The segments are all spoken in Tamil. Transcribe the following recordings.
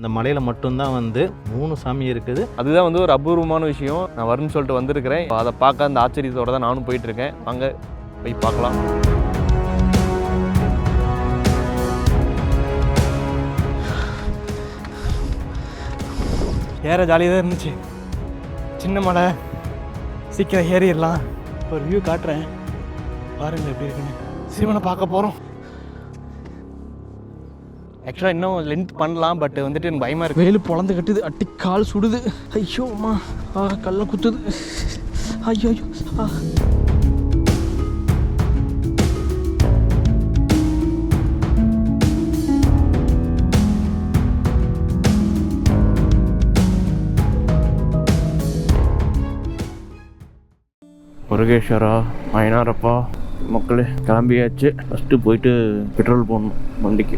இந்த மலையில் மட்டும்தான் வந்து 3 சாமி இருக்குது. அதுதான் வந்து ஒரு அபூர்வமான விஷயம். நான் வரும்னு சொல்லிட்டு வந்திருக்கிறேன். அதை பார்க்க அந்த ஆச்சரியத்தோடு தான் நானும் போயிட்டுருக்கேன். வாங்க போய் பார்க்கலாம். ஏற ஜாலியாக தான் இருந்துச்சு. சின்ன மலை, சீக்கிரம் ஏறிடலாம். ஒரு வியூ காட்டுறேன் பாருங்கள் எப்படி இருக்குன்னு. சிவனை பார்க்க போகிறோம். ஆக்சுவலாக இன்னும் லென்த் பண்ணலாம், பட் வந்துட்டு எனக்கு பயமாக இருக்குது. வெயில் பொழந்து கட்டுது, அட்டி கால் சுடுது. ஐயோ அம்மா, கல்ல குத்துது. ஐயோ ஐயோ. முருகேஸ்வரா, மயினாரப்பா மக்களே கிளம்பியாச்சு. ஃபஸ்ட்டு போயிட்டு பெட்ரோல் போடணும் வண்டிக்கு.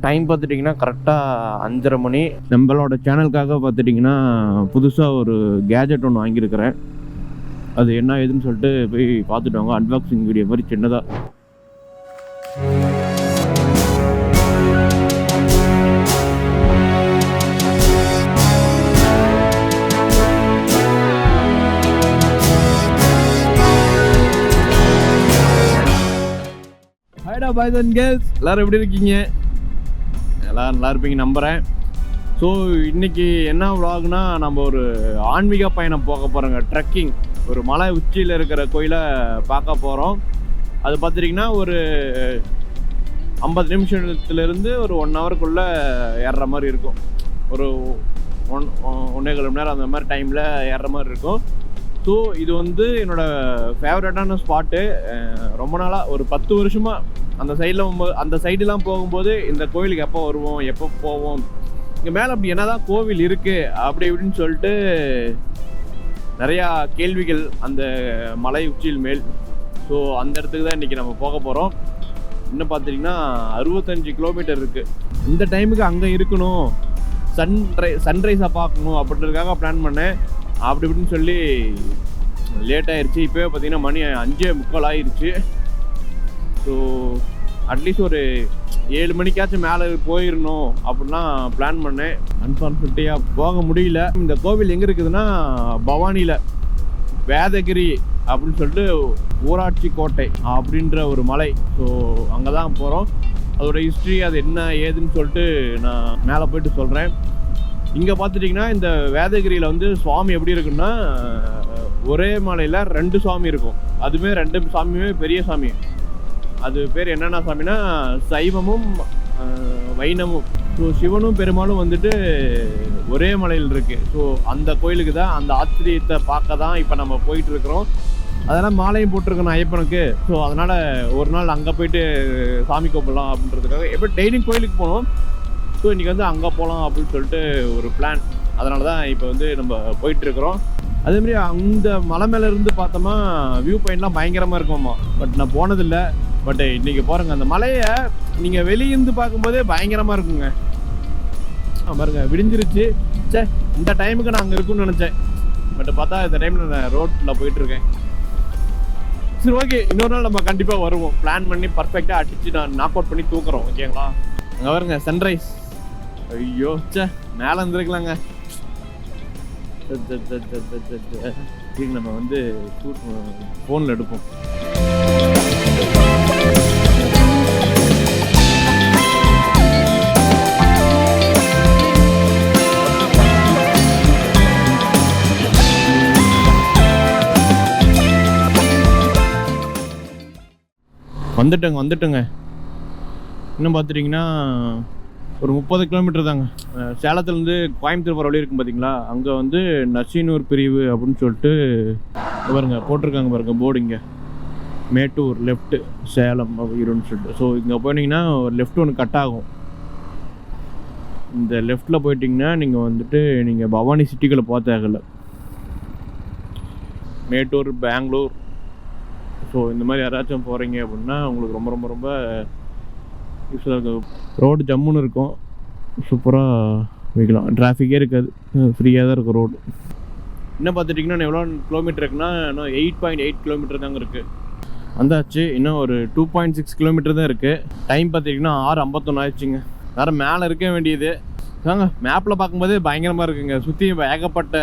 டைம் பார்த்துட்டிங்கன்னா கரெக்டாக 5:30 மணி. நம்மளோட சேனலுக்காக பார்த்துட்டிங்கன்னா புதுசாக ஒரு கேஜெட் ஒன்று வாங்கியிருக்கிறேன். அது என்ன ஏதுன்னு சொல்லிட்டு போய் பார்த்துட்டு வாங்க. அன்பாக்சிங் வீடியோ மாதிரி சின்னதாக. பாய்ஸ் அண்ட் கேர்ள்ஸ், எல்லோரும் எப்படி இருக்கீங்க? எல்லோரும் நல்லா இருப்பீங்க நம்புகிறேன். ஸோ இன்றைக்கி என்ன vlogனா, நம்ம ஒரு ஆன்மீக பயணம் போக போகிறோங்க. ட்ரெக்கிங், ஒரு மலை உச்சியில் இருக்கிற கோயிலை பார்க்க போகிறோம். அது பார்த்துட்டிங்கன்னா ஒரு 50 நிமிஷத்துலேருந்து ஒரு 1 ஹவருக்குள்ளே ஏறுற மாதிரி இருக்கும். ஒரு 1.25 மணி நேரம் அந்த மாதிரி டைமில் ஏறுற மாதிரி இருக்கும். ஸோ இது வந்து என்னோடய ஃபேவரட்டான ஸ்பாட்டு. ரொம்ப நாளாக ஒரு 10 வருஷமாக அந்த சைடெலாம் போகும்போது இந்த கோவிலுக்கு எப்போ வருவோம், எப்போ போவோம், இங்கே மேலே அப்படி என்ன தான் கோவில் இருக்குது அப்படி இப்படின்னு சொல்லிட்டு நிறையா கேள்விகள் அந்த மலை உச்சியில் மேல். ஸோ அந்த இடத்துக்கு தான் இன்றைக்கி நம்ம போக போகிறோம். இன்னும் பார்த்துட்டிங்கன்னா 65 கிலோமீட்டர் இருக்குது. இந்த டைமுக்கு அங்கே இருக்கணும், சன்ரைஸாக பார்க்கணும் அப்படின்றதுக்காக பிளான் பண்ணேன். அப்படி இப்படின்னு சொல்லி லேட் ஆகிடுச்சு. இப்போவே பார்த்திங்கன்னா மணி 5:45 ஆகிடுச்சு. ஸோ அட்லீஸ்ட் ஒரு 7 மணிக்காச்சும் மேலே போயிடணும் அப்படின்னா பிளான் பண்ணேன். அன்ஃபார்ச்சுனேட்டாக போக முடியல. இந்த கோவில் எங்கே இருக்குதுன்னா பவானியில் வேதகிரி அப்படின்னு சொல்லிட்டு ஊராட்சி கோட்டை அப்படின்ற ஒரு மலை. ஸோ அங்கே தான் போகிறோம். அதோட ஹிஸ்ட்ரி அது என்ன ஏதுன்னு சொல்லிட்டு நான் மேலே போயிட்டு சொல்கிறேன். இங்கே பார்த்துட்டிங்கன்னா இந்த வேதகிரியில் வந்து சுவாமி எப்படி இருக்குன்னா, ஒரே மலையில் 2 சுவாமி இருக்கும். அதுவுமே 2 சாமியுமே பெரிய சாமி. அது பேர் என்னென்ன சாமினா சைவமும் வைணமும். ஸோ சிவனும் பெருமாளும் வந்துட்டு ஒரே மலையில் இருக்குது. ஸோ அந்த கோயிலுக்கு தான், அந்த ஆச்சரியத்தை பார்க்க தான் இப்போ நம்ம போயிட்டுருக்குறோம். அதெல்லாம் மாலையும் போட்டிருக்கணும் ஐயப்பனுக்கு. ஸோ அதனால் ஒரு நாள் அங்கே போயிட்டு சாமி கூப்பிடலாம் அப்படின்றதுக்காக. எப்போ டெய்லியும் கோயிலுக்கு போனோம். ஸோ இன்றைக்கி வந்து அங்கே போகலாம் அப்படின்னு சொல்லிட்டு ஒரு பிளான். அதனால தான் இப்போ வந்து நம்ம போயிட்டுருக்குறோம். அதேமாதிரி அந்த மலை மேலே இருந்து பார்த்தோமா வியூ பாயிண்ட்லாம் பயங்கரமாக இருக்குமாம்மா. பட் நான் போனதில்லை. பட் இன்றைக்கி பாருங்கள், அந்த மலையை நீங்கள் வெளியிருந்து பார்க்கும்போதே பயங்கரமாக இருக்குங்க. பாருங்கள் விடிஞ்சிருச்சு. இந்த டைமுக்கு நான் அங்கே இருக்குன்னு நினச்சேன். பட் பார்த்தா இந்த டைமில் நான் ரோட்டில் போயிட்டுருக்கேன். சரி ஓகே, இன்னொரு நாள் நம்ம கண்டிப்பாக வருவோம். பிளான் பண்ணி பர்ஃபெக்டாக அடித்து நான் நாக் அவுட் பண்ணி தூக்குறோம். ஓகேங்களா? அங்கே பாருங்க சன்ரைஸ். ஐயோ மேலே இருந்துருக்கலாங்க. நம்ம வந்து ஃபோனில் எடுப்போம். வந்துட்டோங்க. இன்னும் பார்த்துட்டிங்கன்னா ஒரு 30 கிலோமீட்டர் தாங்க. சேலத்துலேருந்து கோயம்புத்தூர் போகிற வழி இருக்கும் பார்த்தீங்களா, அங்கே வந்து நர்சினூர் பிரிவு அப்படின்னு சொல்லிட்டு பாருங்க போட்டிருக்காங்க பாருங்கள் போர்டு. இங்கே மேட்டூர் லெஃப்ட்டு, சேலம் அப்படின்னு சொல்லிட்டு. ஸோ இங்கே போனீங்கன்னா ஒரு லெஃப்ட் ஒன்று கட் ஆகும். இந்த லெஃப்ட்டில் போயிட்டிங்கன்னா நீங்கள் வந்துட்டு நீங்கள் பவானி சிட்டிக்குள்ளே போக தேவையில்லை. மேட்டூர், பெங்களூர், ஸோ இந்த மாதிரி யாராச்சும் போகிறீங்க அப்படின்னா உங்களுக்கு ரொம்ப ரொம்ப ரொம்ப யூஸ்ஃபுல்லாக இருக்கும். ரோடு ஜம்முன்னு இருக்கும், சூப்பராக வைக்கலாம். டிராஃபிக்கே இருக்காது, ஃப்ரீயாக தான் இருக்கும் ரோடு. இன்னும் பார்த்துட்டிங்கன்னா எவ்வளோ கிலோமீட்டர் இருக்குன்னா இன்னும் 8.8 கிலோமீட்டர் தாங்க இருக்குது. வந்தாச்சு. இன்னும் ஒரு 2.6 கிலோமீட்டர் தான் இருக்குது. டைம் பார்த்திங்கன்னா 6:51 ஆயிடுச்சுங்க. வேறு மேலே இருக்க வேண்டியது. தாங்க மேப்பில் பார்க்கும்போதே பயங்கரமாக இருக்குங்க. சுற்றி ஏகப்பட்ட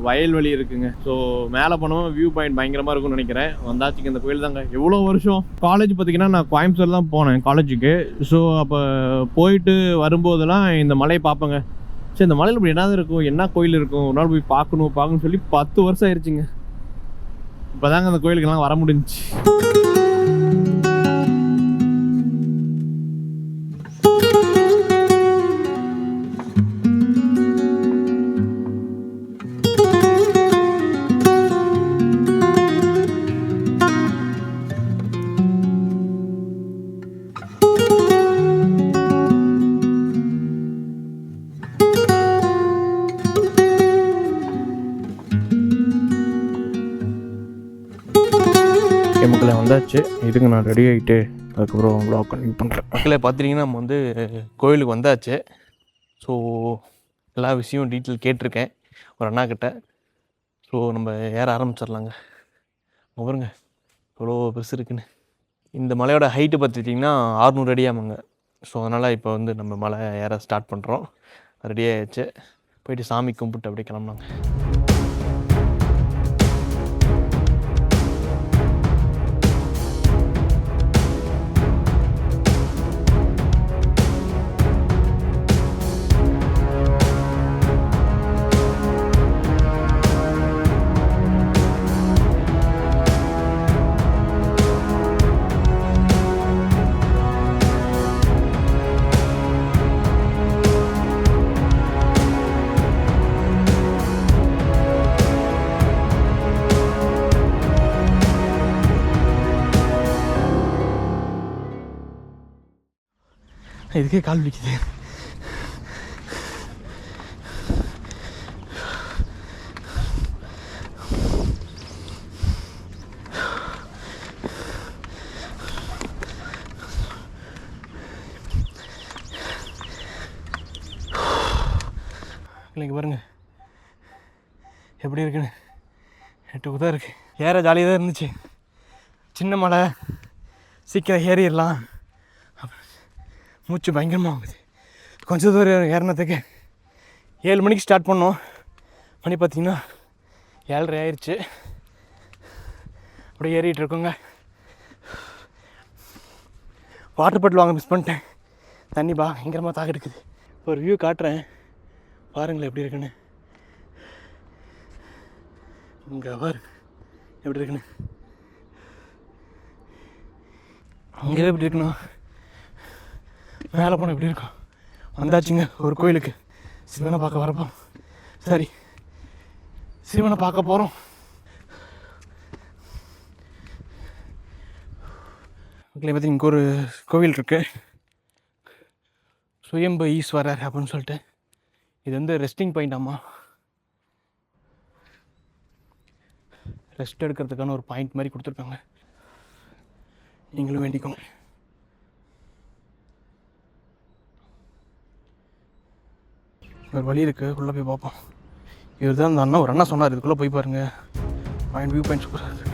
வயல்வெளி இருக்குங்க. ஸோ மேலே போனோம் வியூ பாயிண்ட் பயங்கரமாக இருக்கும்னு நினைக்கிறேன். வந்தாச்சுங்க இந்த கோயில் தாங்க. எவ்வளோ வருஷம் காலேஜ் பார்த்தீங்கன்னா நான் கோயம்புத்தூர் தான் போனேன் காலேஜுக்கு. ஸோ அப்போ போயிட்டு வரும்போதெல்லாம் இந்த மலையை பார்ப்பேங்க. சரி இந்த மலையில் இப்படி என்ன இருக்கும், என்ன கோயில் இருக்கும், ஒரு நாள் போய் பார்க்கணும்னு சொல்லி 10 வருஷம் ஆயிடுச்சுங்க. இப்போ தாங்க அந்த கோயிலுக்கெல்லாம் வர முடிஞ்சிச்சு. மக்களை வந்தாச்சு. இதுங்க நான் ரெடி ஆகிட்டு அதுக்கப்புறம் வ்ளாக் கண்டினியூ பண்ணுறேன். மக்களை பார்த்துட்டிங்கன்னா நம்ம வந்து கோயிலுக்கு வந்தாச்சு. ஸோ எல்லா விஷயம் டீட்டெயில் கேட்டிருக்கேன் ஒரு அண்ணா கிட்ட. ஸோ நம்ம ஏற ஆரம்பிச்சிடலாங்க. பாருங்க எவ்வளோ பெருசு இருக்குன்னு. இந்த மலையோட ஹைட்டு பார்த்துட்டிங்கன்னா 600 அடியாமாங்க. ஸோ அதனால் இப்போ வந்து நம்ம மலை ஏற ஸ்டார்ட் பண்ணுறோம். ரெடி ஆகிடுச்சு. போயிட்டு சாமி கும்பிட்டு அப்படியே கிளம்புனாங்க. இதுக்கே கால் வலிக்குது. இல்லைங்க பாருங்க எப்படி இருக்குன்னு. 8 தான் இருக்குது. ஏற ஜாலியாக தான் இருந்துச்சு. சின்ன மலை சீக்கிரம் ஏறிடலாம். மூச்சு பயங்கரமாக ஆகுது. கொஞ்சம் தூரம் ஏறினதுக்கு 7 மணிக்கு ஸ்டார்ட் பண்ணோம். மணி பார்த்திங்கன்னா 7:30 ஆயிடுச்சு. அப்படியே ஏறிட்டு இருக்கோங்க. வாட்டர் பாட்டில் வாங்க மிஸ் பண்ணிட்டேன். தண்ணி பயங்கரமாக தாக எடுக்குது. ஒரு வியூ காட்டுறேன் பாருங்களேன் எப்படி இருக்குன்னு. இங்கே பாரு எப்படி இருக்குன்னு. அங்கே எப்படி இருக்குண்ணா மேலே போனால் எப்படி இருக்கும். வந்தாச்சுங்க ஒரு கோயிலுக்கு. சிவனை பார்க்க வரப்போம். சரி சிவனை பார்க்க போகிறோம். ஓகே பற்றி இங்கே ஒரு கோவில் இருக்குது. சுயம்பு ஈஸ்வரர் அப்படின்னு சொல்லிட்டு. இது வந்து ரெஸ்டிங் பாயிண்டாமா. ரெஸ்ட் எடுக்கிறதுக்கான ஒரு பாயிண்ட் மாதிரி கொடுத்துருக்காங்க. நீங்களும் வேண்டிக்கோங்க. ஒரு வழி இருக்குது, உள்ளே போய் பார்ப்போம். இவர் தான் அந்த அண்ணா, ஒரு அண்ணா சொன்னார் இதுக்குள்ளே போய் பாருங்கள் பாயிண்ட் வியூ பாயிண்ட் சூப்பராக இருக்குது.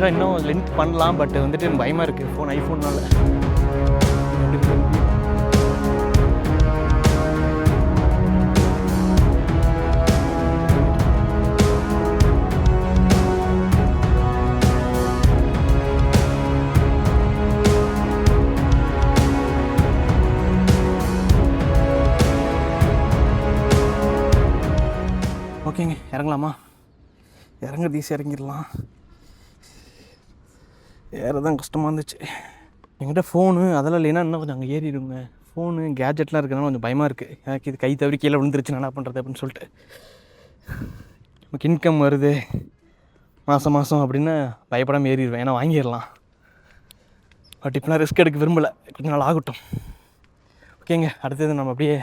ஆக்சுவலாக இன்னும் லென்த் பண்ணலாம், பட் வந்துட்டு எனக்கு பயமாக இருக்குது ஐஃபோன்னால. ஓகேங்க, இறங்கலாமா? இறங்குறது ஈஸியாக இறங்கிடலாம். ஏறதான் கஷ்டமாக இருந்துச்சு. என்கிட்ட ஃபோனு அதெல்லாம் இல்லைன்னா இன்னும் கொஞ்சம் அங்கே ஏறிடுங்க. ஃபோனு கேஜெட்லாம் இருக்கிறனால கொஞ்சம் பயமாக இருக்குது. எனக்கு இது கை தவறி கீழே விழுந்துருச்சு, என்ன பண்ணுறது அப்படின்னு சொல்லிட்டு. நமக்கு இன்கம் வருது மாதம் மாதம் அப்படின்னு பயப்படாமல் ஏறிடுவேன், ஏன்னா வாங்கிடலாம். பட் இப்போலாம் ரிஸ்க் எடுக்க விரும்பலை, கொஞ்சம் நாள் ஆகட்டும். ஓகேங்க, அடுத்தது நம்ம அப்படியே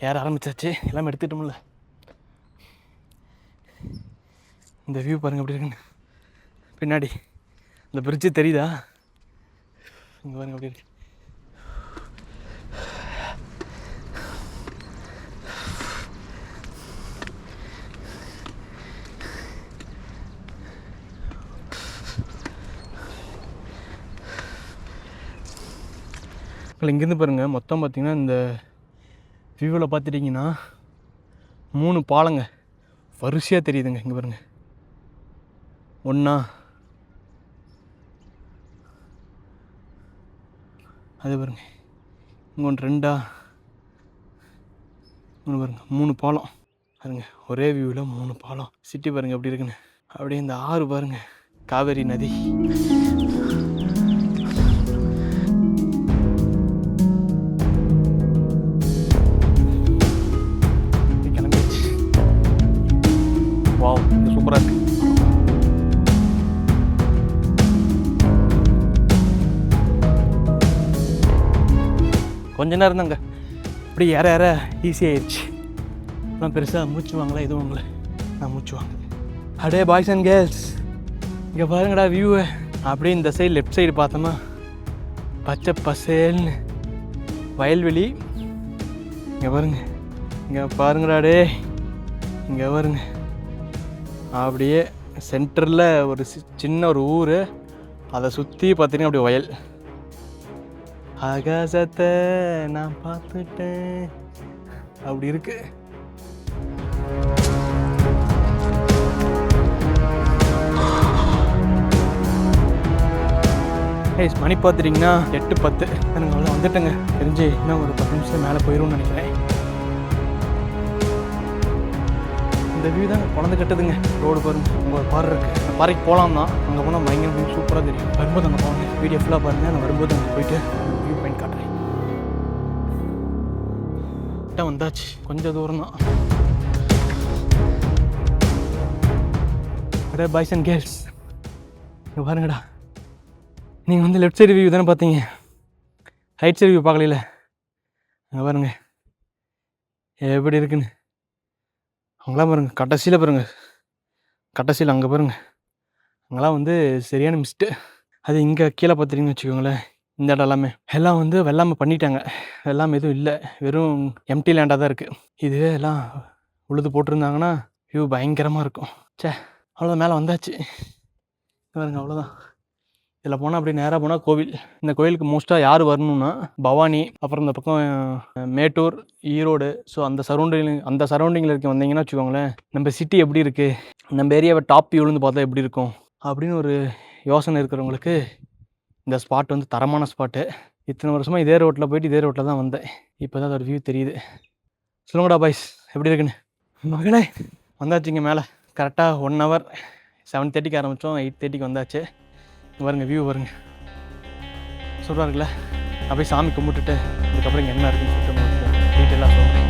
ஏற ஆரம்பிச்சாச்சு. எல்லாமே எடுத்துட்டோம்ல. இந்த வியூ பாருங்கள் எப்படி இருக்குன்னு. பின்னாடி இந்த பிரிட்ஜு தெரியுதா? இங்கே பாருங்கள் எப்படி இருக்கு. இங்கேருந்து பாருங்கள், மொத்தம் பார்த்திங்கன்னா இந்த வியூவில் பார்த்துட்டிங்கன்னா 3 பாலங்க வரிசையாக தெரியுதுங்க. இங்கே பாருங்கள், ஒன்றா, அது பாருங்க, இங்கே ஒன்று, 2, ஒன்று பாருங்க, 3 பாலம் பாருங்க. ஒரே வியூவில் 3 பாலம். சிட்டி பாருங்கள் எப்படி இருக்குன்னு. அப்படியே இந்த ஆறு பாருங்கள், காவேரி நதி. கிளம்பிடுச்சு. வாவ், இது சூப்பராக இருக்குது. கொஞ்ச நேரம் தாங்க இப்படி ஏற ஏற ஈஸியாகிடுச்சு. நான் பெருசாக மூச்சு வாங்கலாம், எதுவும் வாங்கலை. நான் மூச்சு வாங்குது. அப்படியே பாய்ஸ் அண்ட் கேர்ள்ஸ், இங்கே பாருங்கடா வியூவை. அப்படியே இந்த சைடு லெஃப்ட் சைடு பார்த்தோம்னா பச்சை பசேல்னு வயல்வெளி. இங்கே பாருங்க, இங்கே பாருங்கடா டே, இங்கே பாருங்க. அப்படியே சென்டரில் ஒரு சின்ன ஒரு ஊர், அதை சுற்றி பார்த்தீங்கன்னா அப்படி வயல். ஆகாசத்தை நான் பார்த்துட்டேன் அப்படி இருக்கு. மணி பார்த்துட்டிங்கன்னா 8:10. எனக்கு அவ்வளோ வந்துட்டேங்க. தெரிஞ்சு இன்னும் ஒரு 10 நிமிஷம் மேலே போயிடும்னு நினைக்கிறேன். இந்த வியூ தான் குழந்தை கட்டுதுங்க. ரோடு பாருங்க, அங்கே ஒரு பாறை இருக்குது. அந்த பாறைக்கு போகலாம் தான். அங்கே போனால் பயங்கர வியூ சூப்பராக தெரியும். வரும்போது அங்கே போவாங்க. வீடியோ ஃபுல்லாக பாருங்கள். நான் வரும்போது அங்கே போயிட்டு வியூ பாயிண்ட் காட்டுறேன். வந்தாச்சு, கொஞ்சம் தூரம் தான். அப்படியே பாய்ஸ் அண்ட் கேர்ள்ஸ், இங்கே பாருங்கடா. நீங்கள் வந்து லெஃப்ட் சைடு வியூ தானே பார்த்தீங்க, ரைட் சைடு வியூ பார்க்கல. அங்கே பாருங்க எப்படி இருக்குன்னு. அங்கெல்லாம் பாருங்க, கடைசியில் பாருங்க, கடைசியில் அங்கே பாருங்க, அங்கெல்லாம் வந்து சரியான மிஸ்ட்டு. அது இங்கே கீழே பார்த்துட்டிங்கன்னு வச்சுக்கோங்களேன், இந்த இடம் எல்லாமே எல்லாம் வந்து வெள்ளாமை பண்ணிட்டாங்க. வெள்ளாமை எதுவும் இல்லை, வெறும் எம்டி லேண்டாக தான் இருக்குது. இதுவே எல்லாம் உழுது போட்டிருந்தாங்கன்னா வியூ பயங்கரமாக இருக்கும். சே, அவ்வளோதான், மேலே வந்தாச்சு பாருங்க, அவ்வளோதான். இதில் போனால் அப்படி நேராக போனால் கோவில். இந்த கோவிலுக்கு மோஸ்ட்டாக யார் வரணுன்னா பவானி, அப்புறம் இந்த பக்கம் மேட்டூர், ஈரோடு, ஸோ அந்த சரௌண்டிங்கில் இருக்க வந்தீங்கன்னா வச்சுக்கோங்களேன், நம்ம சிட்டி எப்படி இருக்குது, நம்ம ஏரியாவை டாப் வியூலேருந்து பார்த்தா எப்படி இருக்கும் அப்படின்னு ஒரு யோசனை இருக்கிறவங்களுக்கு இந்த ஸ்பாட் வந்து தரமான ஸ்பாட்டு. இத்தனை வருஷமாக இதே ரோட்டில் போயிட்டு இதே ரோட்டில் தான் வந்தேன். இப்போ தான் அதோட வியூ தெரியுது. சொல்லுங்கடா பாய்ஸ், எப்படி இருக்குன்னு. மகளே வந்தாச்சுங்க மேலே. கரெக்டாக 1 hour 7:30க்கு ஆரம்பித்தோம், 8:30க்கு வந்தாச்சு. பாருங்க வியூ பாருங்க, சூப்பராக இருக்குல்ல. அப்படியே சாமி கும்பிட்டுட்டு அதுக்கப்புறம் இங்கே என்ன இருக்குன்னு சொல்லிட்டு டீட்டெயிலாக சொல்கிறேன்.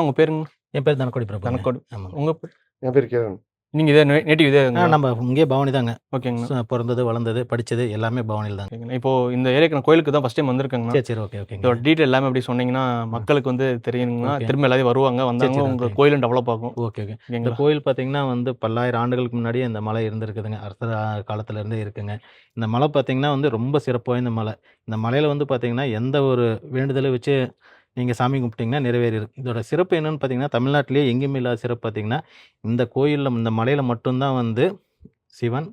உங்கள் பேருங்க? என் பேர் தனக்கோடி பிரபு. தனக்கோடி. ஆமாங்க. உங்கள் பேர்? என் பேர் கிரண். நீங்கள் இதே நேட்டிவ் இதே நம்ம இங்கே பவானி தாங்க. ஓகேங்கண்ணா. பிறந்தது வளர்ந்தது படித்தது எல்லாமே பவானியில் தாங்க. ஓகேங்கண்ணா. இப்போது இந்த ஏரியாக்கு நான் கோயிலுக்கு தான் ஃபஸ்ட் டைம் வந்திருக்கேங்கண்ணா. சரி ஓகே ஓகேங்க. இதோட டீட்டெயில் எல்லாமே அப்படி சொன்னீங்கன்னா மக்களுக்கு வந்து தெரியுங்கண்ணா. திரும்ப எல்லாத்தையும் வருவாங்க, வந்தாங்க உங்கள் கோயிலும் டெவலப் ஆகும். Okay okay. இந்த கோயில் பார்த்தீங்கன்னா வந்து பல்லாயிரம் ஆண்டுகளுக்கு முன்னாடியே இந்த மலை இருந்திருக்குதுங்க. அரசர் காலத்துலேருந்தே இருக்குங்க. இந்த மலை பார்த்தீங்கன்னா வந்து ரொம்ப சிறப்பு வாய்ந்த மலை. இந்த மலையில் வந்து பார்த்தீங்கன்னா எந்த ஒரு வேண்டுதலை வச்சு நீங்கள் சாமி கும்பிட்டிங்கன்னா நிறைவேறிடும். இதோட சிறப்பு என்னென்னு பார்த்தீங்கன்னா தமிழ்நாட்டிலேயே எங்கேயுமே இல்லாத சிறப்பு பார்த்தீங்கன்னா இந்த கோயிலில் இந்த மலையில் மட்டும்தான் வந்து சிவன்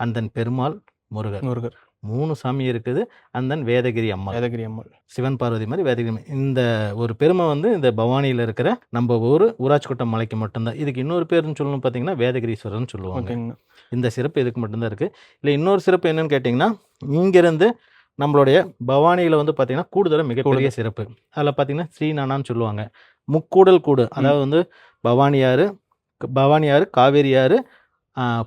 அண்ட் தென் பெருமாள், முருகர் 3 சாமி இருக்குது. அண்ட் தென் வேதகிரி அம்மாள், சிவன் பார்வதி மாதிரி வேதகிரி. இந்த ஒரு பெருமை வந்து இந்த பவானியில் இருக்கிற நம்ம ஊராட்சிக்கோட்டை மலைக்கு மட்டும்தான். இதுக்கு இன்னொரு பேருன்னு சொல்லணும் பார்த்தீங்கன்னா வேதகிரீஸ்வரர்னு சொல்லுவாங்க. இந்த சிறப்பு இதுக்கு மட்டும்தான் இருக்குது. இல்லை இன்னொரு சிறப்பு என்னென்னு கேட்டிங்கன்னா இங்கேருந்து நம்மளுடைய பவானியில் வந்து பார்த்திங்கன்னா கூடுதல மிகப்பெரிய சிறப்பு. அதில் பார்த்திங்கன்னா ஸ்ரீநானான்னு சொல்லுவாங்க. முக்கூடல் கூடு, அதாவது வந்து பவானி ஆறு, காவேரி ஆறு,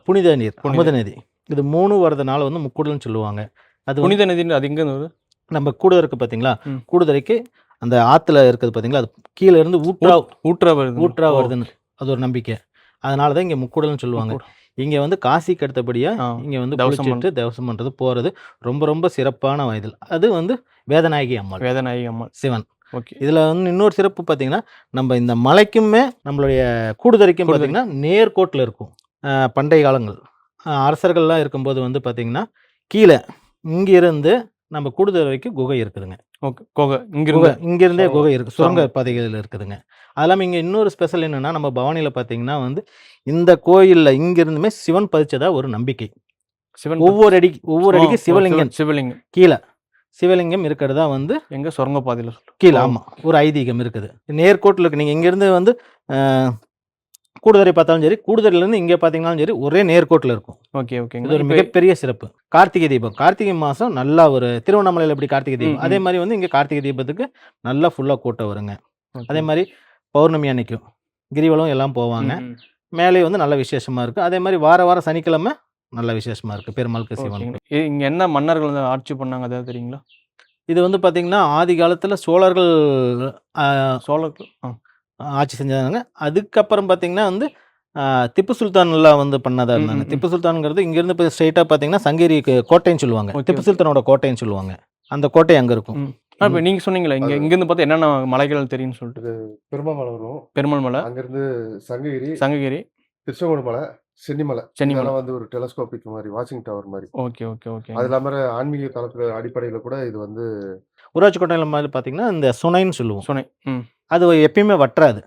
புனித நீர், அமுத நதி, இது 3 வரதுனால வந்து முக்கூடல்னு சொல்லுவாங்க. அது புனித நதி. அது எங்கே நம்ம கூடுதல் இருக்குது பார்த்தீங்களா, கூடுதலைக்கு அந்த ஆற்றுல இருக்குது பார்த்தீங்களா, அது கீழே இருந்து ஊற்றா வருதுன்னு அது ஒரு நம்பிக்கை. அதனால தான் இங்கே முக்கூடல்னு சொல்லுவாங்க. இங்கே வந்து காசிக்கு அடுத்தபடியாக இங்கே வந்து குளிச்சுட்டு தேவசம் பண்ணுறது போகிறது ரொம்ப ரொம்ப சிறப்பான வயதில். அது வந்து வேதநாயகி அம்மாள் சிவன். ஓகே. இதில் வந்து இன்னொரு சிறப்பு பார்த்தீங்கன்னா நம்ம இந்த மலைக்குமே நம்மளுடைய கூடுதலைக்கும் பார்த்தீங்கன்னா நேர்கோட்டில் இருக்கும். பண்டைய காலங்கள் அரசர்கள்லாம் இருக்கும்போது வந்து பார்த்திங்கன்னா கீழே இங்கிருந்து நம்ம கூடுதல் வரைக்கும் குகை இருக்குதுங்க. ஓகே. இங்கிருந்தே குகை இருக்குது, சுரங்க பாதைகள் இருக்குதுங்க. அது இல்லாமல் இங்கே இன்னொரு ஸ்பெஷல் என்னென்னா நம்ம பவானியில் பார்த்தீங்கன்னா வந்து இந்த கோயிலில் இங்கிருந்துமே சிவன் பதிச்சதா ஒரு நம்பிக்கை. ஒவ்வொரு அடிக்கு சிவலிங்கம் கீழே சிவலிங்கம் இருக்கிறதா வந்து எங்கே சுரங்க பாதையில் கீழே. ஆமாம், ஒரு ஐதீகம் இருக்குது. நேர்கோட்டில் இருக்குது. நீங்கள் இங்கேருந்து வந்து கூடுதலை பார்த்தாலும் சரி, கூடுதலிருந்து இங்கே பார்த்தீங்கன்னாலும் சரி, ஒரே நேர்கோட்டில் இருக்கும். ஓகே. இது ஒரு மிகப்பெரிய சிறப்பு. கார்த்திகை தீபம், கார்த்திகை மாதம் நல்லா ஒரு திருவண்ணாமலையில் எப்படி கார்த்திகை தீபம் அதே மாதிரி வந்து இங்கே கார்த்திகை தீபத்துக்கு நல்லா ஃபுல்லாக கூட்டம் வருங்க. அதே மாதிரி பௌர்ணமி அன்னைக்கும் கிரிவலம் எல்லாம் போவாங்க. மேலே வந்து நல்ல விசேஷமாக இருக்குது. அதே மாதிரி வாரம் சனிக்கிழமை நல்ல விசேஷமாக இருக்குது பெருமாளுக்கு சிவன். இங்கே என்ன மன்னர்கள் வந்து ஆட்சி பண்ணாங்க அதாவது தெரியுங்களா? இது வந்து பார்த்திங்கன்னா ஆதி காலத்தில் சோழர்கள் ஆட்சி செஞ்சாங்க. அதுக்கப்புறம் பார்த்திங்கன்னா வந்து திப்பு சுல்தான்லாம் வந்து பண்ணதாக இருந்தாங்க. திப்பு சுல்தான்ங்கிறது இங்கேருந்து இப்போ ஸ்ட்ரெயிட்டாக பார்த்தீங்கன்னா சங்ககிரி கோட்டைன்னு சொல்லுவாங்க. திப்பு சுல்தானோட கோட்டைன்னு சொல்லுவாங்க. அந்த கோட்டை அங்கே இருக்கும். இப்போ நீங்கள் சொன்னீங்களா இங்கேருந்து பார்த்தா என்னென்ன மலைகள் தெரியும்னு சொல்லிட்டு? பெருமாள் மலை வரும். பெருமாள் மலை, அங்கேருந்து சங்ககிரி, திருச்செங்கோடு மலை, சென்னிமலை வந்து ஒரு டெலஸ்கோபிக் மாதிரி, வாட்சிங் டவர் மாதிரி. ஓகே. அது இல்லாமல் ஆன்மீக தளத்துல அடிப்படையில் கூட இது வந்து ஊராட்சி கோட்டையில் மாதிரி பார்த்தீங்கன்னா இந்த சுனைன்னு சொல்லுவோம். சுனை அது எப்பயுமே வற்றாது.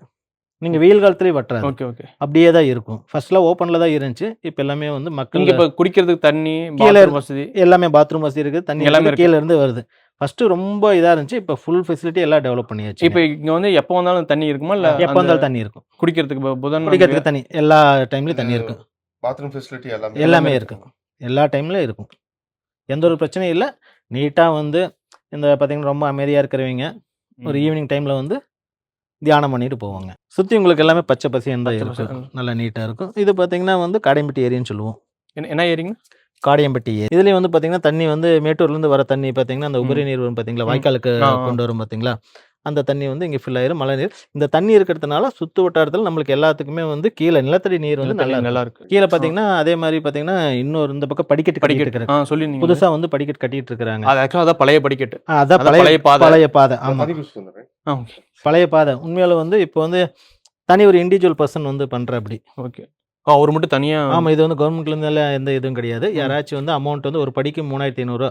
நீங்கள் வெயில் காலத்துலேயே வற்றாது. ஓகே. அப்படியே தான் இருக்கும். ஃபர்ஸ்ட்லாம் ஓப்பனில் தான் இருந்துச்சு. இப்போ எல்லாமே வந்து மக்கள் இப்போ குடிக்கிறதுக்கு தண்ணி, கீழே வசதி எல்லாமே பாத்ரூம் வசதி இருக்குது. தண்ணி எல்லாமே கீழே இருந்து வருது. ஃபர்ஸ்ட்டு ரொம்ப இதாக இருந்துச்சு. இப்போ ஃபுல் ஃபெசிலிட்டி எல்லாம் டெவலப் பண்ணியாச்சு. இப்போ இங்கே வந்து எப்போ வந்தாலும் தண்ணி இருக்குமா? இல்லை எப்போ வந்தாலும் தண்ணி இருக்கும். குடிக்கிறதுக்கு தண்ணி எல்லா டைம்லையும் தண்ணி இருக்கும். பாத்ரூம் ஃபெசிலிட்டி எல்லாமே இருக்கும். எல்லா டைம்லையும் இருக்கும். எந்த ஒரு பிரச்சனையும் இல்லை. நீட்டாக வந்து இந்த பார்த்தீங்கன்னா ரொம்ப அமைதியாக இருக்கிறவங்க ஒரு ஈவினிங் டைமில் வந்து தியானம் பண்ணிட்டு போவாங்க. சுற்றி உங்களுக்கு எல்லாமே பச்சை பசின்னு தான் இருக்கும். நல்லா நீட்டாக இருக்கும். இது பார்த்தீங்கன்னா வந்து காடையம்பட்டி ஏரியான்னு சொல்லுவோம். என்ன ஏரிங்க? காடையம்பட்டி ஏரி. இதுலேயும் வந்து பார்த்தீங்கன்னா தண்ணி வந்து மேட்டூர்லேருந்து வர தண்ணி பார்த்தீங்கன்னா அந்த உபரி நீர் வரும் பார்த்தீங்களா, வாய்க்காலுக்கு கொண்டு வரும் பார்த்தீங்களா, அந்த தண்ணி வந்து இங்கே ஃபில் ஆயிரும். மழை நீர் இந்த தண்ணி இருக்கிறதுனால சுற்று வட்டாரத்தில் நம்மளுக்கு எல்லாத்துக்குமே வந்து கீழே நிலத்தடி நீர் வந்து நல்லா இருக்கு. கீழே பார்த்தீங்கன்னா அதே மாதிரி பார்த்தீங்கன்னா இன்னொரு இந்த பக்கம் படிக்கட்டு கட்டிட்டு புதுசாக வந்து படிக்கட்டு கட்டிட்டு இருக்கிறாங்க. அதான் பழைய படிக்கட்டு. அதான் பழைய பாதை. ஆமாம், பழைய பாதை. உண்மையில வந்து இப்போ வந்து தனி ஒரு இண்டிவிஜுவல் பர்சன் வந்து பண்ணுற அப்படி. ஓகே. அவர் மட்டும் தனியாக? ஆமாம், இது வந்து கவர்மெண்ட்லேருந்து எந்த இதுவும் கிடையாது. யாராச்சும் வந்து அமௌண்ட் வந்து ஒரு படிக்கு 3500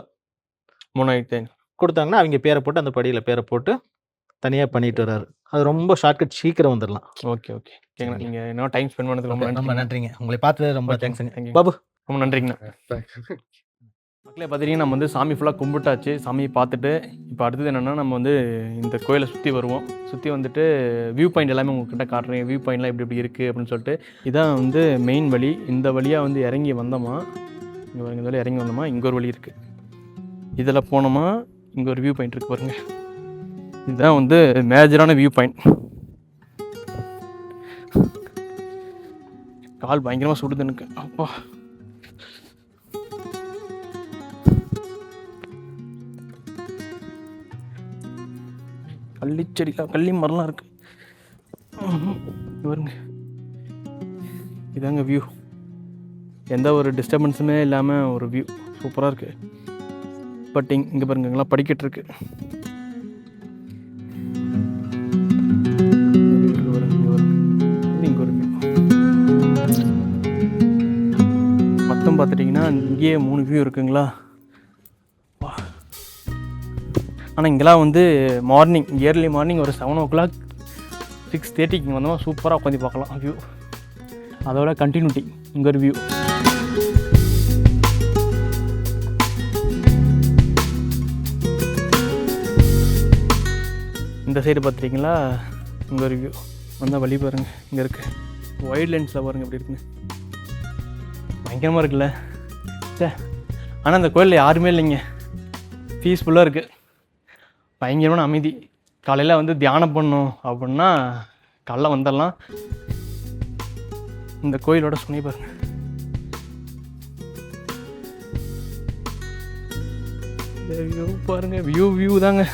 கொடுத்தாங்கன்னா அவங்க பேரை போட்டு அந்த படியில் பேரை போட்டு தனியாக பண்ணிட்டு வர்றாரு. அது ரொம்ப ஷார்ட்கட், சீக்கிரம் வந்துடலாம். ஓகே. நீங்கள் என்ன டைம் ஸ்பெண்ட் பண்ணதுக்கு ரொம்ப நன்றிங்க. உங்களை பார்த்தது ரொம்ப தேங்க்ஸுங்க பாபு. ரொம்ப நன்றிங்கண்ணா. மக்களே பார்த்தீங்கன்னா நம்ம வந்து சாமி ஃபுல்லாக கும்பிட்டாச்சு. சாமியை பார்த்துட்டு இப்போ அடுத்தது என்னென்னா நம்ம வந்து இந்த கோயிலை சுற்றி வருவோம். சுற்றி வந்துட்டு வியூ பாயிண்ட் எல்லாமே உங்கள்கிட்ட காட்டுறேன். வியூ பாயிண்ட்லாம் எப்படி இருக்குது அப்படின்னு சொல்லிட்டு. இதான் வந்து மெயின் வழி. இந்த வழியாக வந்து இறங்கி வந்தோமா, இங்கே பாருங்க, இந்த வழியாக இறங்கி வந்தோமா, இங்கே ஒரு வழி இருக்குது. இதில் போனோமா இங்கே ஒரு வியூ பாயிண்ட் இருக்குது பாருங்கள். இதுதான் வந்து மேஜரான வியூ பாயிண்ட். கால் பயங்கரமாக சுடுது எனக்கு. அப்பா, கள்ளி மரம்லாம் இருக்கு. பாருங்க, இதாங்க வியூ. எந்த ஒரு டிஸ்டர்பன்ஸுமே இல்லாமல் ஒரு வியூ சூப்பராக இருக்குது. பட் இங்கே பாருங்க, இங்கெல்லாம் படிக்கட்டு இருக்கு. இங்கே ஒரு வியூ. மொத்தம் பார்த்துட்டிங்கன்னா இங்கேயே 3 வியூ இருக்குங்களா. ஆனால் இங்கெல்லாம் வந்து மார்னிங், இயர்லி மார்னிங் ஒரு 7 o'clock 6:30 இங்கே வந்தோம்னா சூப்பராக உட்காந்து பார்க்கலாம் வியூ. அதோட கண்டினியூட்டி இங்கே ஒரு வியூ. இந்த சைடு பார்த்துட்டிங்களா, இங்கே ஒரு வியூ. வந்தால் வழி பாருங்கள், இங்கே இருக்குது. வைல்ட் லென்ஸில் பாருங்கள் எப்படி இருக்குன்னு. பயங்கரமாக இருக்குல்ல சே. ஆனால் அந்த கோயிலில் யாருமே இல்லைங்க, பீஸ்ஃபுல்லாக இருக்குது, பயங்கரமான அமைதி. காலையில் வந்து தியானம் பண்ணணும் அப்படின்னா காலைல வந்துடலாம். இந்த கோயிலோட சுனை பாருங்க. வியூ பாருங்க, வியூ தாங்க.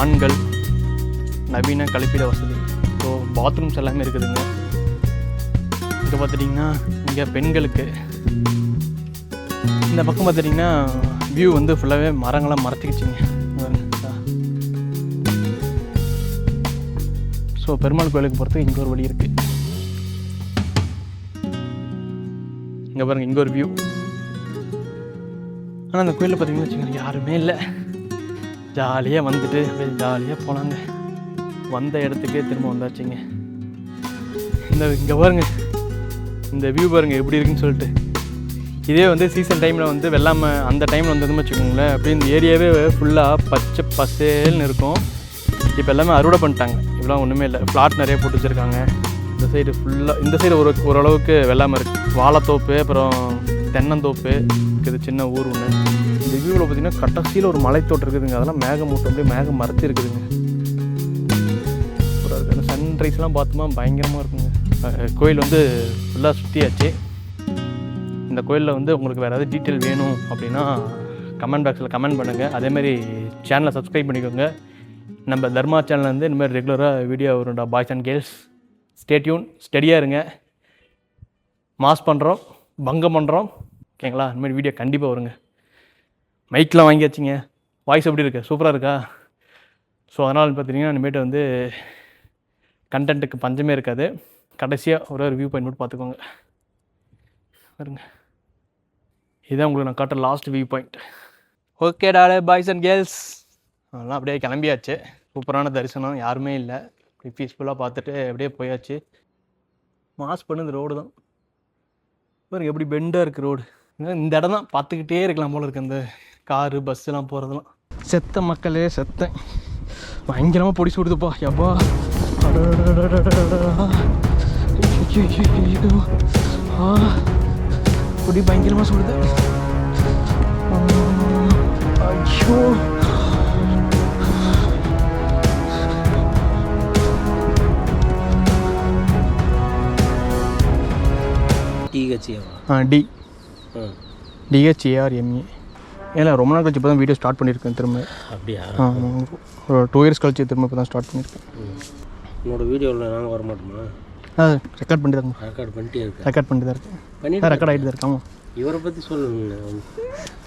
ஆண்கள் நவீன கழிப்பிட வசதி, ஸோ பாத்ரூம்ஸ் எல்லாமே இருக்குதுங்க. இங்கே பார்த்துட்டிங்கன்னா இங்கே பெண்களுக்கு. இந்த பக்கம் பார்த்துட்டிங்கன்னா வியூ வந்து ஃபுல்லாகவே மரங்களாம் மறைச்சிக்கிச்சிங்க. ஸோ பெருமாள் கோயிலுக்கு போகிறதுக்கு இங்கே ஒரு வழி இருக்குது. இங்கே பாருங்கள், இங்கே ஒரு வியூ. ஆனால் அந்த கோயிலில் பார்த்தீங்கன்னா வச்சுக்கோங்க, யாருமே இல்லை. ஜாலியாக வந்துட்டு ஜாலியாக போனாங்க. வந்த இடத்துக்கே திரும்ப வந்தாச்சுங்க. இங்கே பாருங்க, இந்த வியூ பாருங்கள் எப்படி இருக்குன்னு சொல்லிட்டு. இதே வந்து சீசன் டைமில் வந்து வெள்ளாமை அந்த டைமில் வந்ததுன்னு வச்சுக்கோங்களேன், அப்படியே இந்த ஏரியாவே ஃபுல்லாக பச்சை பசேல்னு இருக்கும். இப்போ எல்லாமே அறுவடை பண்ணிட்டாங்க, இப்போலாம் ஒன்றுமே இல்லை. ஃப்ளாட் நிறைய போட்டு வச்சுருக்காங்க. இந்த சைடு ஃபுல்லாக, இந்த சைடு ஓரளவுக்கு வெள்ளாமை இருக்குது. வாழைத்தோப்பு, அப்புறம் தென்னந்தோப்பு இருக்குது, சின்ன ஊர் ஒன்று. இந்த வியூவில் பார்த்திங்கன்னா கடைசியில் ஒரு மலைத்தோட்டம் இருக்குதுங்க. அதெல்லாம் மேகமூட்டம் அப்படியே மேகம் மறைச்சி இருக்குதுங்க. சூப்பராக இருக்குது. அந்த சன்ரைஸ்லாம் பார்த்தோமா பயங்கரமாக இருக்குங்க. கோயில் வந்து ஃபுல்லாக சுற்றியாச்சு. இந்த கோயிலில் வந்து உங்களுக்கு வேறு ஏதாவது டீட்டெயில் வேணும் அப்படின்னா கமெண்ட் பாக்ஸில் கமெண்ட் பண்ணுங்கள். அதேமாதிரி சேனலை சப்ஸ்கிரைப் பண்ணிக்கோங்க. நம்ம தர்மா சேனலில் வந்து இந்தமாதிரி ரெகுலராக வீடியோ வரும்டா. Boys and girls stay tuned, ஸ்டெடியாக இருங்க. மாஸ் பண்ணுறோம், பங்கம் பண்ணுறோம், ஓகேங்களா? இந்தமாதிரி வீடியோ கண்டிப்பாக வருங்க. மைக்கெலாம் வாங்கியாச்சுங்க. வாய்ஸ் எப்படி இருக்குது? சூப்பராக இருக்கா? ஸோ அதனால் பார்த்தீங்கன்னா இனிமேட்டு வந்து கண்டென்ட்டுக்கு பஞ்சமே இருக்காது. கடைசியாக ஒரு வியூ பாயிண்ட் மட்டும் பார்த்துக்கோங்க. பாருங்க, இதுதான் உங்களுக்கு நான் காட்டுற லாஸ்ட் வியூ பாயிண்ட். ஓகேடா பாய்ஸ் அண்ட் கேர்ள்ஸ், அதெல்லாம் அப்படியே கிளம்பியாச்சு. சூப்பரான தரிசனம், யாருமே இல்லை. இப்படி பீஸ்ஃபுல்லாக பார்த்துட்டு அப்படியே போயாச்சு. மாஸ் பண்ணது ரோடு தான் பாருங்க, எப்படி பெண்டாக இருக்குது ரோடு. இந்த இடம் தான் பார்த்துக்கிட்டே இருக்கலாம் போல இருக்குது, அந்த காரு பஸ்ஸெலாம் போகிறதெல்லாம். செத்த மக்களே செத்தேன், பயங்கரமாக பொடி சுடுதுப்பா. எப்பா பொடி பயங்கரமாக சுடுது. ஐயோ, DHARME. ஏன்னா ரொம்ப நாள் கழிச்சு இப்போ தான் வீடியோ ஸ்டார்ட் பண்ணியிருக்கேன் திரும்ப. அப்படியா? ஒரு 2 years கழிச்சு திரும்ப இப்போ தான் ஸ்டார்ட் பண்ணியிருக்கேன். என்னோட வீடியோவில் நாங்கள் வர மாட்டோமா? ரெக்கார்ட் பண்ணி தான் ரெக்கார்ட் பண்ணிட்டே இருக்கேன். ரெக்கார்ட் பண்ணிட்டு தான் இருக்கேன். ரெக்கார்ட் ஆகிட்டு தான் இருக்காமா? இவரை பற்றி சொல்லுங்க.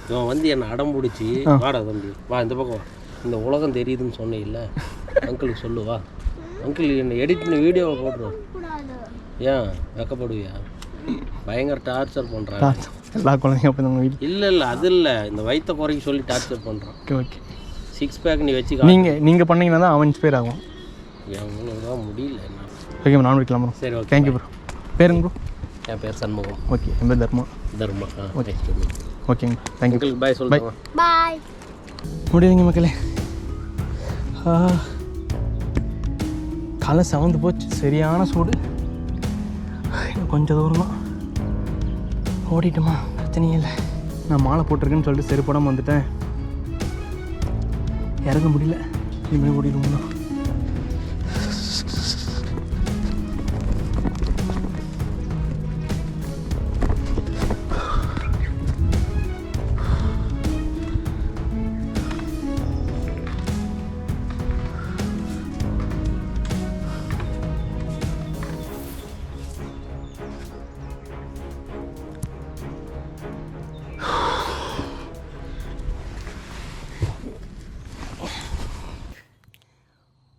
இவன் வந்து என்னை அடம் பிடிச்சி, வாடா தம்பி வா இந்த பக்கம் வா, இந்த உலகம் தெரியுதுன்னு சொன்னேன் இல்லை, அங்கிளுக்கு சொல்லுவா. அங்கிள் என்னை எடிட் பண்ணி வீடியோவை போட்டுருவோம். ஏன் வெக்கப்படுவியா? பயங்கர டார்ச்சர் பண்ணுறாங்க எல்லா குழந்தைங்க. அப்போ நம்ம வீட்டில் இல்லை அது இல்லை, இந்த வயிற்ற குறைக்க சொல்லி டார்ச்சர் பண்ணுறான். ஓகே ஓகே, 6 பேக் நீ வச்சு நீங்கள் பண்ணீங்கன்னா தான் அவன் இன்ஸ்பயர் ஆகும். எவ்வளோதான் முடியல. ஓகே, நான் வைக்கலாம் ப்ரோ. சரி, ஓகே, தேங்க்யூ ப்ரோ. பேருங்க ப்ரோ? என் பேர் சண்முகம். ஓகே, என் பேர் தர்மா. ஓகே ஓகேங்க, தேங்க்யூ. உங்களுக்கு பாய் சொல்லுங்க. பாய். முடியுங்க மக்களே. காலை சவந்து போச்சு, சரியான சூடு. கொஞ்சம் தூரம் தான் ஓடிட்டுமா, பிரச்சனையே இல்லை. நான் மாலை போட்டிருக்கேன்னு சொல்லிட்டு செருப்படாமல் வந்துட்டேன். இறங்க முடியல, இனிமேல் ஓடிடுவோம்னா.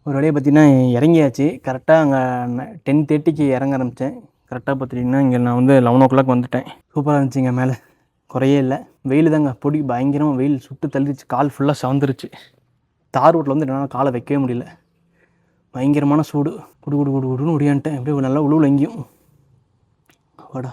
ஒரு வழியாக பார்த்தீங்கன்னா இறங்கியாச்சு. கரெக்டாக அங்கே 10:30க்கு இறங்க ஆரம்பித்தேன். கரெக்டாக பார்த்துட்டிங்கன்னா இங்கே நான் வந்து 11 o'clock வந்துட்டேன். சூப்பராக இருந்துச்சுங்க. மேலே குறையே இல்லை. வெயில் தாங்க பொடி பயங்கரமாக வெயில் சுட்டு தள்ளிடுச்சு. கால் ஃபுல்லாக சவந்துருச்சு. தார் ரோட்டில் வந்து என்னால் காலை வைக்கவே முடியல. பயங்கரமான சூடு. குடு குடு குடு குடுன்னு ஒடியான்ட்டேன். அப்படியே நல்லா உழுவுல எங்கேயும். வாடா.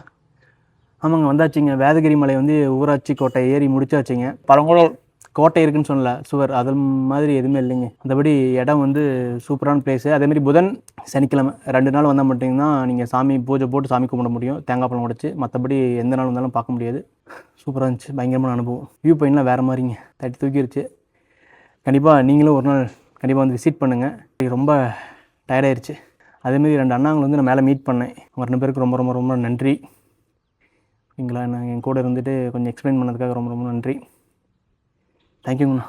ஆமாங்க, வந்தாச்சுங்க. வேதகிரி மலை வந்து ஊராட்சி கோட்டை ஏறி முடிச்சாச்சுங்க. பழங்குளம் கோட்டை இருக்குன்னு சொல்லல, சுவர் அது மாதிரி எதுவுமே இல்லைங்க. மற்றபடி இடம் வந்து சூப்பரான பிளேஸு. அதேமாதிரி புதன் சனிக்கிழமை 2 நாள் வந்தால் மட்டும்தான் நீங்கள் சாமி பூஜை போட்டு சாமி கும்பிட முடியும், தேங்காய் பழம் உடைச்சு. மற்றபடி எந்த நாள் வந்தாலும் பார்க்க முடியாது. சூப்பராக இருந்துச்சு. பயங்கரமான அனுபவம். வியூ பாயிண்ட்லாம் வேறு மாதிரிங்க. தட்டி தூக்கிருச்சு. கண்டிப்பாக நீங்களும் ஒரு நாள் கண்டிப்பாக வந்து விசிட் பண்ணுங்கள். ரொம்ப டயர்டாயிருச்சு. அதேமாரி 2 அண்ணாங்களை வந்து நான் மேலே மீட் பண்ணேன். அவங்க 2 பேருக்கு ரொம்ப ரொம்ப ரொம்ப நன்றி. சரிங்களா, நான் என் கூட இருந்துட்டு கொஞ்சம் எக்ஸ்பிளைன் பண்ணதுக்காக ரொம்ப ரொம்ப நன்றி. தேங்க்யூங்கண்ணா.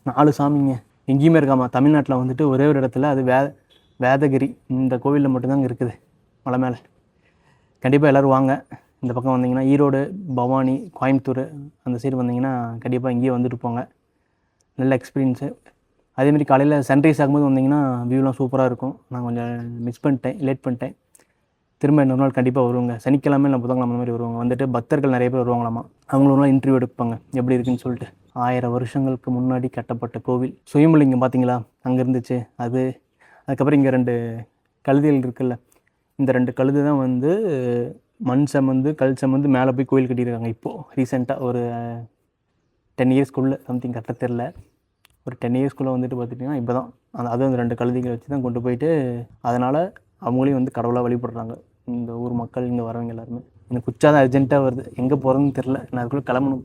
4 சாமிங்க எங்கேயுமே இருக்காமா. தமிழ்நாட்டில் வந்துட்டு ஒரே ஒரு இடத்துல, அது வேதகிரி இந்த கோவிலில் மட்டும்தாங்க இருக்குது, மலை மேலே. கண்டிப்பாக எல்லோரும் வாங்க. இந்த பக்கம் வந்தீங்கன்னா ஈரோடு, பவானி, கோயம்புத்தூர் அந்த சைடு வந்தீங்கன்னா கண்டிப்பாக இங்கேயே வந்துட்டு போங்க. நல்ல எக்ஸ்பீரியன்ஸு. அதேமாதிரி காலையில் சன்ரைஸ் ஆகும்போது வந்தீங்கன்னா வியூலாம் சூப்பராக இருக்கும். நான் கொஞ்சம் லேட் பண்ணிட்டேன். திரும்ப இன்னொரு நாள் கண்டிப்பாக வருவாங்க. சனிக்கிழமை இல்லை புதன்கிழமை அந்த மாதிரி வருவாங்க. வந்துட்டு பக்தர்கள் நிறைய பேர் வருவாங்களாமா. அவங்கள ஒரு நாள் இன்டர்வியூ எடுப்பாங்க எப்படி இருக்குன்னு சொல்லிட்டு. 1000 வருஷங்களுக்கு முன்னாடி கட்டப்பட்ட கோவில். சுயம்புலிங்கம் பார்த்தீங்களா, அங்கே இருந்துச்சு அது. அதுக்கப்புறம் இங்கே 2 கழுதைகள் இருக்குல்ல, இந்த 2 கழுதை தான் வந்து மண் சமந்து கல் சமந்து மேலே போய் கோயில் கட்டியிருக்காங்க. இப்போது ரீசெண்டாக ஒரு 10 இயர்ஸ்க்குள்ளே சம்திங் கரெக்டாக தெரில. ஒரு 10 இயர்ஸ்க்குள்ளே வந்துட்டு பார்த்துட்டிங்கன்னா இப்போ தான் அதுவும் அந்த 2 கழுதைகளை வச்சு தான் கொண்டு போயிட்டு, அதனால் அவங்களையும் வந்து கடவுளாக வழிபடுறாங்க இந்த ஊர் மக்கள், இங்கே வரவங்க எல்லாருமே. எனக்கு உச்சாதான் அர்ஜென்ட்டாக வருது. எங்கே போகிறதுன்னு தெரில. நான் அதுக்குள்ளே கிளம்பணும்.